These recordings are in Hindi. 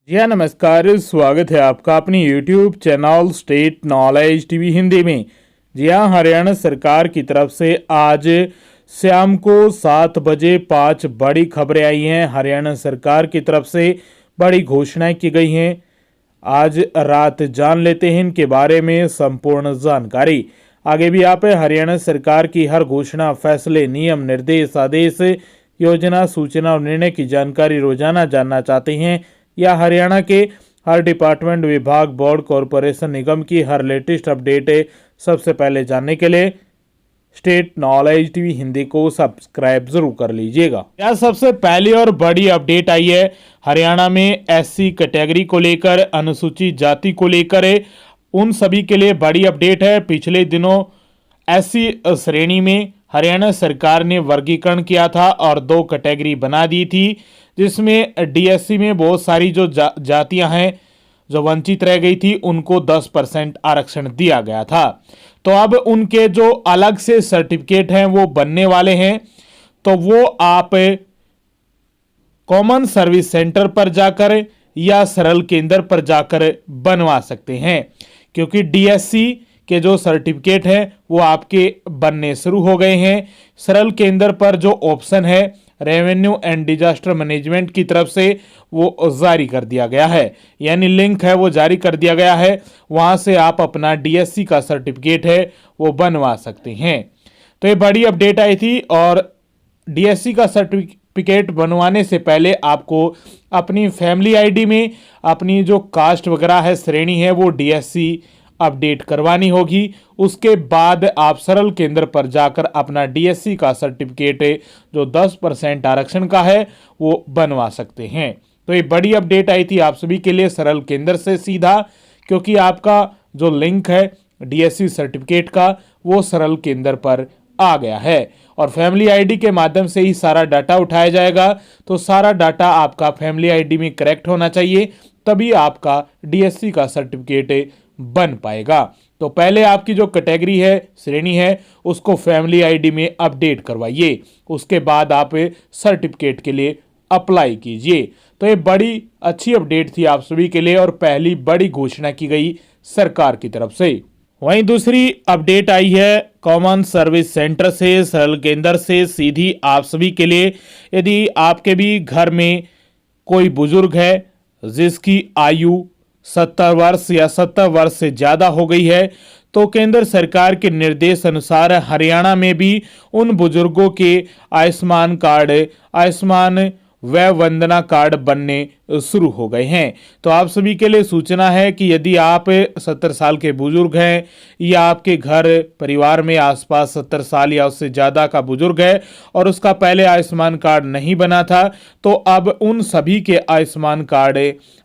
जी हाँ, नमस्कार। स्वागत है आपका अपनी YouTube channel state knowledge TV Hindi में। जी हाँ, हरियाणा सरकार की तरफ से आज शाम को 7 बजे 5 बड़ी खबरें आई हैं। हरियाणा सरकार की तरफ से बड़ी घोषणाएं की गई हैं। आज रात जान लेते हैं इनके बारे में संपूर्ण जानकारी। आगे भी आप हरियाणा सरकार की हर घोषणा, फैसले, नियम, निर्देश, आदेश, योजना, सूचना और निर्णय की जानकारी रोजाना जानना चाहते हैं या हरियाणा के हर डिपार्टमेंट, विभाग, बोर्ड, कॉरपोरेशन, निगम की हर लेटेस्ट अपडेट सबसे पहले जानने के लिए स्टेट नॉलेज टीवी हिंदी को सब्सक्राइब जरूर कर लीजिएगा। यह सबसे पहली और बड़ी अपडेट आई है हरियाणा में एससी कैटेगरी को लेकर, अनुसूचित जाति को लेकर। उन सभी के लिए बड़ी अपडेट है। पिछले दिनों एससी श्रेणी में हरियाणा सरकार ने वर्गीकरण किया था और 2 कैटेगरी बना दी थी, जिसमें डीएससी में बहुत सारी जो जातियां हैं जो वंचित रह गई थी उनको 10% आरक्षण दिया गया था। तो अब उनके जो अलग से सर्टिफिकेट हैं वो बनने वाले हैं, तो वो आप कॉमन सर्विस सेंटर पर जाकर या सरल केंद्र पर जाकर बनवा सकते हैं, क्योंकि डीएससी के जो सर्टिफिकेट हैं वो आपके बनने शुरू हो गए हैं। सरल केंद्र पर जो ऑप्शन है रेवेन्यू एंड डिजास्टर मैनेजमेंट की तरफ से वो जारी कर दिया गया है, यानी लिंक है वो जारी कर दिया गया है। वहां से आप अपना डीएससी का सर्टिफिकेट है वो बनवा सकते हैं। तो ये बड़ी अपडेट आई थी। और डीएससी का सर्टिफिकेट बनवाने से पहले आपको अपनी फैमिली आईडी में अपनी जो कास्ट वगैरह है, श्रेणी है, वो डीएससी अपडेट करवानी होगी। उसके बाद आप सरल केंद्र पर जाकर अपना डीएससी का सर्टिफिकेट जो 10% आरक्षण का है वो बनवा सकते हैं। तो ये बड़ी अपडेट आई थी आप सभी के लिए सरल केंद्र से सीधा, क्योंकि आपका जो लिंक है डीएससी सर्टिफिकेट का वो सरल केंद्र पर आ गया है और फैमिली आईडी के माध्यम से ही सारा डाटा उठाया जाएगा। तो सारा डाटा आपका फैमिली आईडी में करेक्ट होना चाहिए, तभी आपका डीएससी का सर्टिफिकेट बन पाएगा। तो पहले आपकी जो कैटेगरी है, श्रेणी है, उसको फैमिली आईडी में अपडेट करवाइए। उसके बाद आप सर्टिफिकेट के लिए अप्लाई कीजिए। तो ये बड़ी अच्छी अपडेट थी आप सभी के लिए और पहली बड़ी घोषणा की गई सरकार की तरफ से। वहीं दूसरी अपडेट आई है कॉमन सर्विस सेंटर से, सरल केंद्र से सीधी आप सभी के लिए। यदि आपके भी घर में कोई बुजुर्ग है जिसकी आयु 70 वर्ष या 70 वर्ष से ज़्यादा हो गई है, तो केंद्र सरकार के निर्देश अनुसार हरियाणा में भी उन बुजुर्गों के आयुष्मान कार्ड, आयुष्मान वय वंदना कार्ड बनने शुरू हो गए हैं। तो आप सभी के लिए सूचना है कि यदि आप 70 साल के बुजुर्ग हैं या आपके घर परिवार में आसपास 70 साल या उससे ज़्यादा का बुजुर्ग है और उसका पहले आयुष्मान कार्ड नहीं बना था, तो अब उन सभी के आयुष्मान कार्ड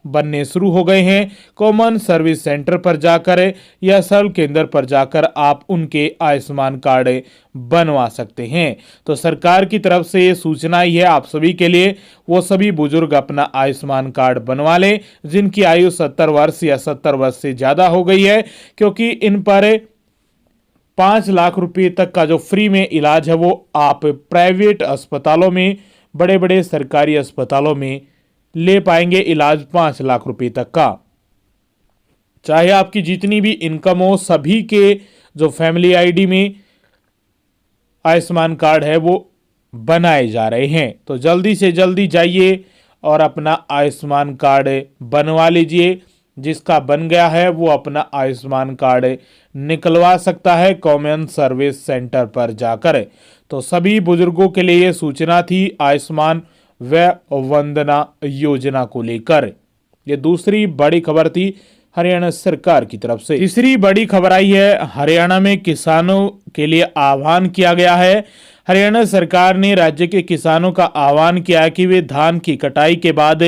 बनने शुरू हो गए हैं। कॉमन सर्विस सेंटर पर जाकर या सरल केंद्र पर जाकर आप उनके आयुष्मान कार्ड बनवा सकते हैं। तो सरकार की तरफ से ये सूचना ही है आप सभी के लिए। वो सभी बुजुर्ग अपना आयुष्मान कार्ड बनवा लें जिनकी आयु 70 वर्ष या 70 वर्ष से ज्यादा हो गई है, क्योंकि इन पर 5 लाख रुपए तक का जो फ्री में इलाज है वो आप प्राइवेट अस्पतालों में, बड़े बड़े सरकारी अस्पतालों में ले पाएंगे इलाज 5 लाख रुपए तक का। चाहे आपकी जितनी भी इनकम हो, सभी के जो फैमिली आईडी में आयुष्मान कार्ड है वो बनाए जा रहे हैं। तो जल्दी से जल्दी जाइए और अपना आयुष्मान कार्ड बनवा लीजिए। जिसका बन गया है वो अपना आयुष्मान कार्ड निकलवा सकता है कॉमन सर्विस सेंटर पर जाकर। तो सभी बुजुर्गों के लिए ये सूचना थी आयुष्मान वय वंदना योजना को लेकर। ये दूसरी बड़ी खबर थी हरियाणा सरकार की तरफ से। तीसरी बड़ी खबर आई है हरियाणा में किसानों के लिए आह्वान किया गया है। हरियाणा सरकार ने राज्य के किसानों का आह्वान किया कि वे धान की कटाई के बाद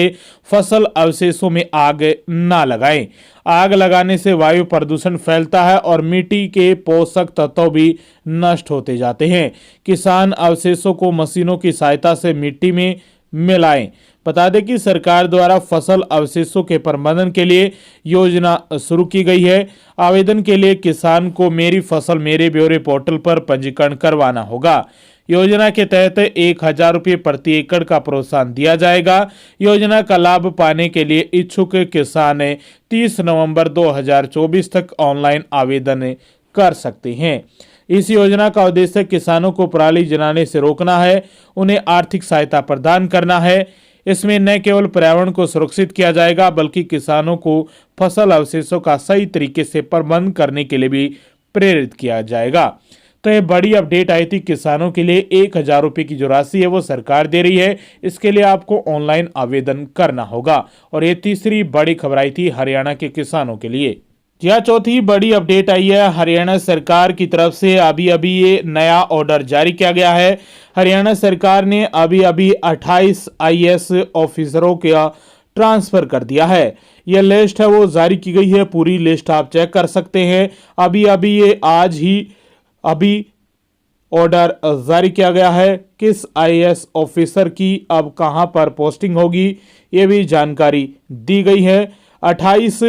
फसल अवशेषों में आग ना लगाएं। आग लगाने से वायु प्रदूषण फैलता है और मिट्टी के पोषक तत्व भी नष्ट होते जाते हैं। किसान अवशेषों को मशीनों की सहायता से मिट्टी में मिलाएं। बता दें कि सरकार द्वारा फसल अवशेषों के प्रबंधन के लिए योजना शुरू की गई है। आवेदन के लिए किसान को मेरी फसल मेरे ब्यौरे पोर्टल पर पंजीकरण करवाना होगा। योजना के तहत 1,000 रुपये प्रति एकड़ का प्रोत्साहन दिया जाएगा। योजना का लाभ पाने के लिए इच्छुक किसान 30 नवंबर 2024 तक ऑनलाइन आवेदन कर सकते हैं। इस योजना का उद्देश्य किसानों को पराली जलाने से रोकना है, उन्हें आर्थिक सहायता प्रदान करना है। इसमें न केवल पर्यावरण को सुरक्षित किया जाएगा बल्कि किसानों को फसल अवशेषों का सही तरीके से प्रबंधन करने के लिए भी प्रेरित किया जाएगा। तो ये बड़ी अपडेट आई थी किसानों के लिए। 1,000 रुपये की जो राशि है वो सरकार दे रही है, इसके लिए आपको ऑनलाइन आवेदन करना होगा। और ये तीसरी बड़ी खबर आई थी हरियाणा के किसानों के लिए। यह चौथी बड़ी अपडेट आई है हरियाणा सरकार की तरफ से। अभी ये नया ऑर्डर जारी किया गया है। हरियाणा सरकार ने अभी 28 IAS ऑफिसरों का ट्रांसफर कर दिया है। यह लिस्ट है वो जारी की गई है, पूरी लिस्ट आप चेक कर सकते हैं। अभी ये आज ही अभी ऑर्डर जारी किया गया है। किस IAS ऑफिसर की अब कहां पर पोस्टिंग होगी ये भी जानकारी दी गई है। 28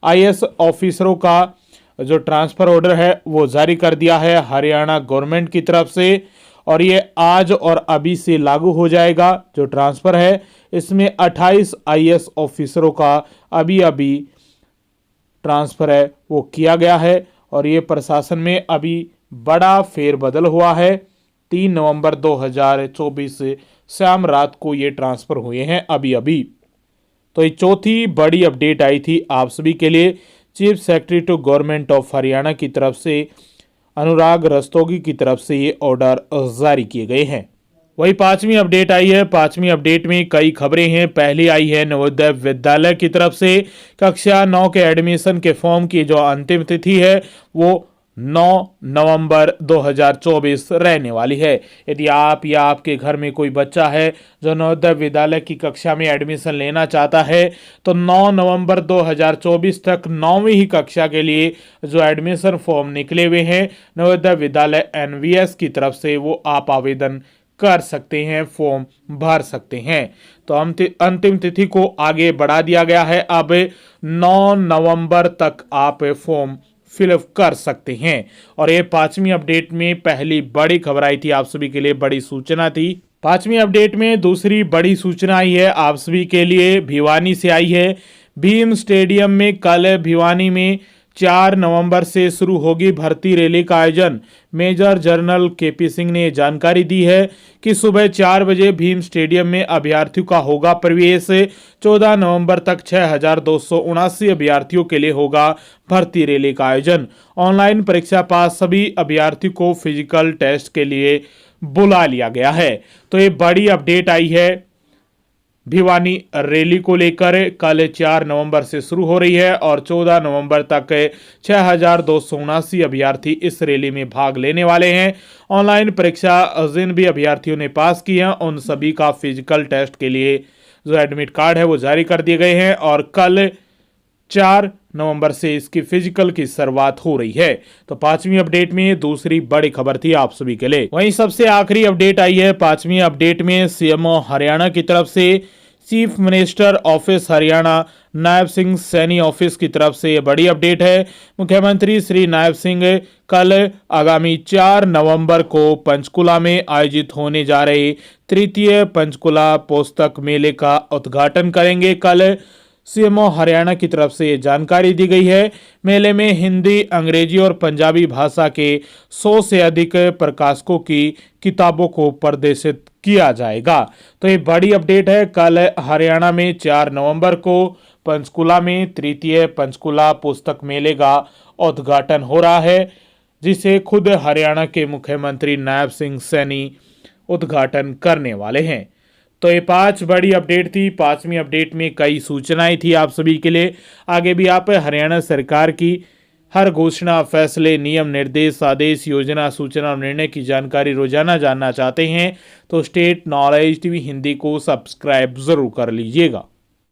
IAS ऑफिसरों का जो ट्रांसफर ऑर्डर है वो जारी कर दिया है हरियाणा गवर्नमेंट की तरफ से, और ये आज और अभी से लागू हो जाएगा। जो ट्रांसफर है इसमें 28 IAS ऑफिसरों का अभी ट्रांसफर है वो किया गया है। और ये प्रशासन में अभी बड़ा फेरबदल हुआ है। 3 नवंबर 2024 शाम रात को ये ट्रांसफर हुए हैं अभी। तो ये चौथी बड़ी अपडेट आई थी आप सभी के लिए। Chief secretary to government of Haryana की तरफ से अनुराग रस्तोगी की तरफ से ये ऑर्डर जारी किए गए हैं। वही पांचवी अपडेट आई है। पांचवी अपडेट में कई खबरें हैं। पहली आई है नवोदय विद्यालय की तरफ से कक्षा 9 के एडमिशन के फॉर्म की जो अंतिम तिथि है वो 9 नवंबर 2024 रहने वाली है। यदि आप या आपके घर में कोई बच्चा है जो नवोदय विद्यालय की कक्षा में एडमिशन लेना चाहता है तो 9 नवंबर 2024 तक 9वीं ही कक्षा के लिए जो एडमिशन फॉर्म निकले हुए हैं नवोदय विद्यालय NVS की तरफ से वो आप आवेदन कर सकते हैं, फॉर्म भर सकते हैं। तो अंतिम तिथि को आगे बढ़ा दिया गया है। अब 9 नवंबर तक आप फॉर्म फिलअप कर सकते हैं। और ये पांचवी अपडेट में पहली बड़ी खबर आई थी आप सभी के लिए, बड़ी सूचना थी। पांचवी अपडेट में दूसरी बड़ी सूचना आई है आप सभी के लिए, भिवानी से आई है। भीम स्टेडियम में कल भिवानी में 4 नवंबर से शुरू होगी भर्ती रैली का आयोजन। मेजर जनरल KP सिंह ने जानकारी दी है कि सुबह 4 बजे भीम स्टेडियम में अभ्यर्थियों का होगा प्रवेश। 14 नवंबर तक 6,279 अभ्यर्थियों के लिए होगा भर्ती रैली का आयोजन। ऑनलाइन परीक्षा पास सभी अभ्यर्थियों को फिजिकल टेस्ट के लिए बुला लिया गया है। तो ये बड़ी अपडेट आई है भिवानी रैली को लेकर। कल 4 नवंबर से शुरू हो रही है और 14 नवंबर तक 6,279 अभ्यर्थी इस रैली में भाग लेने वाले हैं। ऑनलाइन परीक्षा जिन भी अभ्यर्थियों ने पास की है उन सभी का फिजिकल टेस्ट के लिए जो एडमिट कार्ड है वो जारी कर दिए गए हैं और कल 4 नवंबर से इसकी फिजिकल की शुरुआत हो रही है। तो पांचवी अपडेट में दूसरी बड़ी खबर थी आप सभी के लिए। वहीं सबसे आखिरी अपडेट आई है पांचवी अपडेट में CMO हरियाणा की तरफ से chief minister office Haryana Nayab Singh Saini office की तरफ से यह बड़ी अपडेट है। मुख्यमंत्री श्री नायब सिंह कल आगामी 4 नवंबर को पंचकुला में आयोजित होने जा रहे तृतीय पंचकुला पुस्तक मेले का उद्घाटन करेंगे। कल CMO हरियाणा की तरफ से ये जानकारी दी गई है। मेले में हिंदी, अंग्रेजी और पंजाबी भाषा के 100 से अधिक प्रकाशकों की किताबों को प्रदर्शित किया जाएगा। तो ये बड़ी अपडेट है। कल हरियाणा में 4 नवंबर को पंचकुला में तृतीय पंचकुला पुस्तक मेले का उद्घाटन हो रहा है, जिसे खुद हरियाणा के मुख्यमंत्री नायब सिंह सैनी उद्घाटन करने वाले हैं। तो ये 5 बड़ी अपडेट थी। पांचवी अपडेट में कई सूचनाएं थी आप सभी के लिए। आगे भी आप हरियाणा सरकार की हर घोषणा, फैसले, नियम, निर्देश, आदेश, योजना, सूचना और निर्णय की जानकारी रोजाना जानना चाहते हैं तो स्टेट नॉलेज TV हिंदी को सब्सक्राइब जरूर कर लीजिएगा।